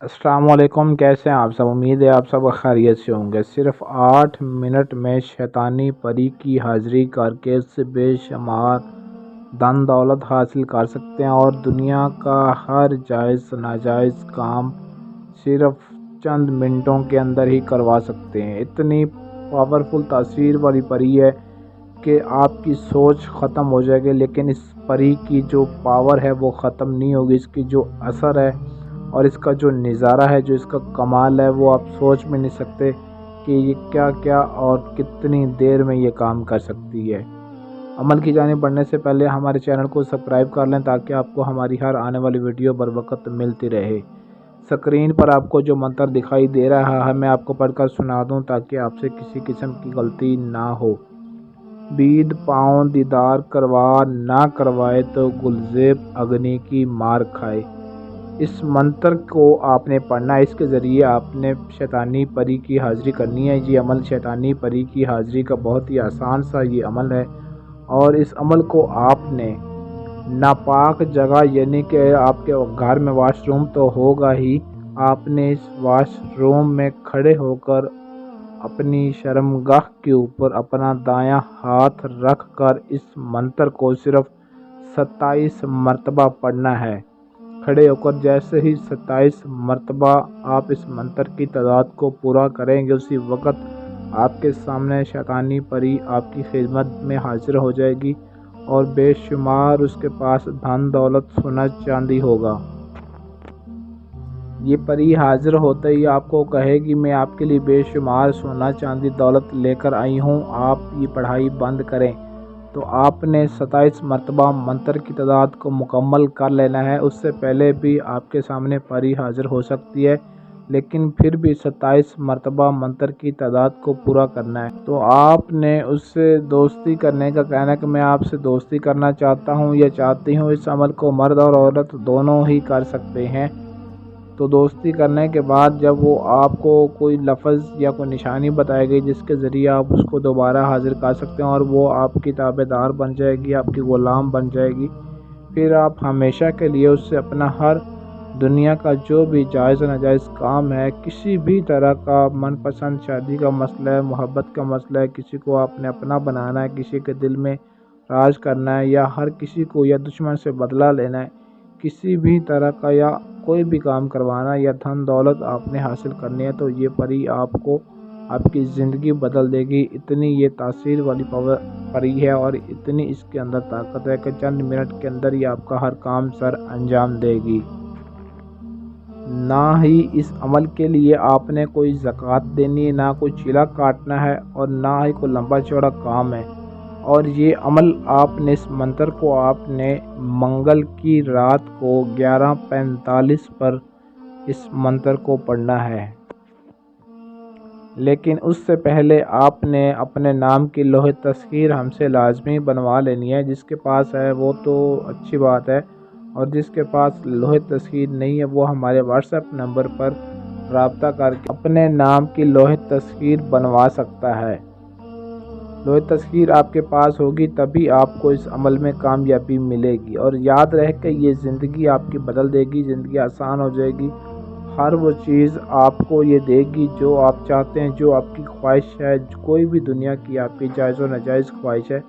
अस्सलाम वालेकुम। कैसे हैं आप सब? उम्मीद है आप सब खैरियत से होंगे। सिर्फ 8 मिनट में शैतानी परी की हाज़िरी करके उससे बेशुमार धन दौलत हासिल कर सकते हैं और दुनिया का हर जायज़ नाजायज़ काम सिर्फ चंद मिनटों के अंदर ही करवा सकते हैं। इतनी पावरफुल तासीर वाली परी है कि आपकी सोच ख़त्म हो जाएगी, लेकिन इस परी की जो पावर है वो ख़त्म नहीं होगी। इसकी जो असर है और इसका जो नज़ारा है, जो इसका कमाल है, वो आप सोच में नहीं सकते कि ये क्या क्या और कितनी देर में ये काम कर सकती है। अमल की जानिब बढ़ने से पहले हमारे चैनल को सब्सक्राइब कर लें ताकि आपको हमारी हर आने वाली वीडियो बर वक्त मिलती रहे। स्क्रीन पर आपको जो मंत्र दिखाई दे रहा है मैं आपको पढ़कर सुना दूं ताकि आपसे किसी किस्म की गलती ना हो। बीद पाँव दीदार करवा ना करवाए तो गुलजेब अग्नि की मार खाए। इस मंत्र को आपने पढ़ना है। इसके ज़रिए आपने शैतानी परी की हाज़िरी करनी है। ये अमल शैतानी परी की हाज़िरी का बहुत ही आसान सा ये अमल है और इस अमल को आपने नापाक जगह यानी कि आपके घर में वाशरूम तो होगा ही, आपने इस वाशरूम में खड़े होकर अपनी शर्मगाह के ऊपर अपना दायां हाथ रख कर इस मंत्र को सिर्फ 27 मरतबा पढ़ना है। खड़े होकर जैसे ही 27 मरतबा आप इस मंत्र की तादाद को पूरा करेंगे, उसी वक्त आपके सामने शैतानी परी आपकी खिदमत में हाजिर हो जाएगी और बेशुमार उसके पास धन दौलत सोना चांदी होगा। ये परी हाजिर होते ही आपको कहेगी, मैं आपके लिए बेशुमार सोना चांदी दौलत लेकर आई हूँ, आप ये पढ़ाई बंद करें। तो आपने 27 मरतबा मंत्र की तादाद को मुकम्मल कर लेना है। उससे पहले भी आपके सामने परी हाजिर हो सकती है, लेकिन फिर भी 27 मरतबा मंत्र की तादाद को पूरा करना है। तो आपने उससे दोस्ती करने का कहना है कि मैं आपसे दोस्ती करना चाहता हूँ या चाहती हूँ। इस अमल को मर्द और औरत दोनों ही कर सकते हैं। तो दोस्ती करने के बाद जब वो आपको कोई लफ्ज़ या कोई निशानी बताएगी जिसके ज़रिए आप उसको दोबारा हाज़िर कर सकते हैं और वो आपकी ताबेदार बन जाएगी, आपकी ग़ुलाम बन जाएगी, फिर आप हमेशा के लिए उससे अपना हर दुनिया का जो भी जायज़ नाजायज़ काम है, किसी भी तरह का मनपसंद शादी का मसला है, मोहब्बत का मसला है, किसी को आपने अपना बनाना है, किसी के दिल में राज करना है या हर किसी को या दुश्मन से बदला लेना है, किसी भी तरह का या कोई भी काम करवाना या धन दौलत आपने हासिल करनी है, तो ये परी आपको आपकी ज़िंदगी बदल देगी। इतनी ये तासीर वाली परी है और इतनी इसके अंदर ताकत है कि चंद मिनट के अंदर ही आपका हर काम सर अंजाम देगी। ना ही इस अमल के लिए आपने कोई ज़कात देनी है, ना कोई चीला काटना है और ना ही कोई लंबा चौड़ा काम है। और ये अमल आपने इस मंत्र को आपने मंगल की रात को 11:45 पर इस मंत्र को पढ़ना है, लेकिन उससे पहले आपने अपने नाम की लोहे तस्खीर हमसे लाजमी बनवा लेनी है। जिसके पास है वो तो अच्छी बात है, और जिसके पास लोहे तस्खीर नहीं है वो हमारे व्हाट्सएप नंबर पर रब्ता करके अपने नाम की लोहे तस्खीर बनवा सकता है। लोहे तस्खीर आपके पास होगी तभी आपको इस अमल में कामयाबी मिलेगी। और याद रहे कि ये ज़िंदगी आपकी बदल देगी, ज़िंदगी आसान हो जाएगी। हर वो चीज़ आपको ये देगी जो आप चाहते हैं, जो आपकी ख्वाहिश है, कोई भी दुनिया की आपकी जायज़ व नाजायज़ ख्वाहिश है,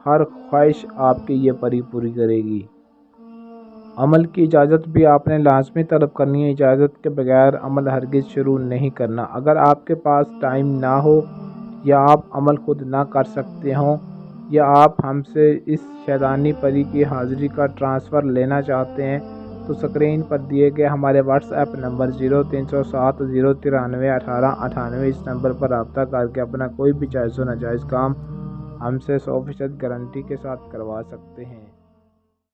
हर ख्वाहिश आपकी ये परी पूरी करेगी। अमल की इजाज़त भी आपने लाजमी तलब करनी है। इजाज़त के बगैर अमल हरगिज़ शुरू नहीं करना। अगर आपके पास टाइम ना हो या आप अमल खुद ना कर सकते हों या आप हमसे इस शैतानी परी की हाज़िरी का ट्रांसफ़र लेना चाहते हैं, तो स्क्रीन पर दिए गए हमारे व्हाट्सएप नंबर 0307 093 1898 इस नंबर पर रब्ता करके अपना कोई भी जायज़ व नाजायज़ काम हमसे 100% गारंटी के साथ करवा सकते हैं।